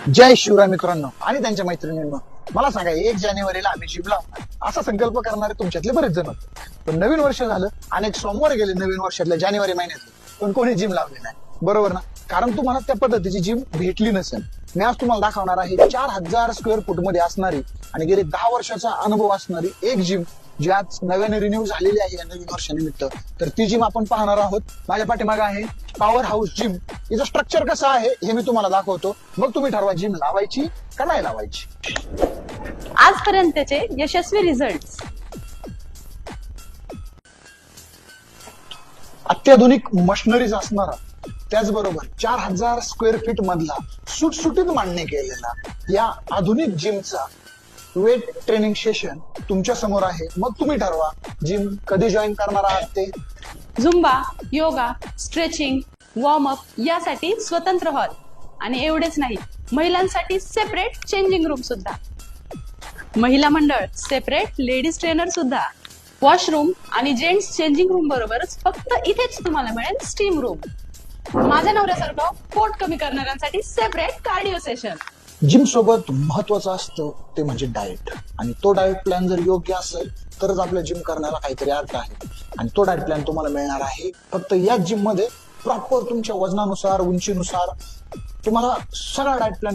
जय शिवराय मित्रांनो आणि त्यांच्या मैत्रिणींनो, मला सांगा 1 जानेवारीला आम्ही जिम लावणार असा संकल्प करणारे तुमच्यातले बरेच जण होते. पण नवीन वर्ष झालं, अनेक सोमवार गेले नवीन वर्षातल्या जानेवारी महिन्यातले, पण कोणी जिम लावले नाही. बरोबर ना? कारण तुम्हाला त्या पद्धतीची जिम भेटली नसेल. मी आज तुम्हाला दाखवणार आहे 4000 स्क्वेअर फूट मध्ये असणारी आणि गेले 10 वर्षाचा अनुभव असणारी एक जिम, जी आज नव्याने रिन्यू झालेली आहे या नवीन वर्षानिमित्त. तर ती जिम आपण पाहणार आहोत. माझ्या पाठीमागे आहे पॉवर हाऊस जिम. हिचं स्ट्रक्चर कसं आहे हे मी तुम्हाला दाखवतो, मग तुम्ही ठरवा जिम लावायची का नाही लावायची. आजपर्यंतचे यशस्वी रिझल्ट. अत्याधुनिक मशिनरीज असणारा, त्याचबरोबर 4000 स्क्वेअर फीट मधला सुटसुटीत मांडणी केलेला या आधुनिक जिमचा वेट ट्रेनिंग सेशन तुमच्या समोर आहे. मग तुम्ही ठरवा जिम कधी जॉईन करणार आहात ते. झुंबा, योगा, स्ट्रेचिंग, वॉर्मअप यासाठी स्वतंत्र हॉल आणि एवढेच नाही, महिलांसाठी सेपरेट चेंजिंग रूम सुद्धा, महिला मंडळ सेपरेट लेडीज ट्रेनर सुद्धा, वॉशरूम आणि जेंट्स चेंजिंग रूम बरोबरच फक्त इथेच तुम्हाला मिळेल स्टीम रूम. माझ्या नवऱ्यासारखं पोट कमी करणाऱ्यांसाठी सेपरेट कार्डिओ सेशन. जिम सोबत महत्वाचं असतं ते म्हणजे डाएट, आणि तो डाएट प्लॅन जर योग्य असेल तरच आपल्या जिम करण्याला काहीतरी अर्थ आहे. आणि तो डाएट प्लॅन तुम्हाला मिळणार आहे फक्त या जिम मध्ये. प्रॉपर तुमच्या वजनानुसार, उंचीनुसार तुम्हाला सगळा डाएट प्लॅन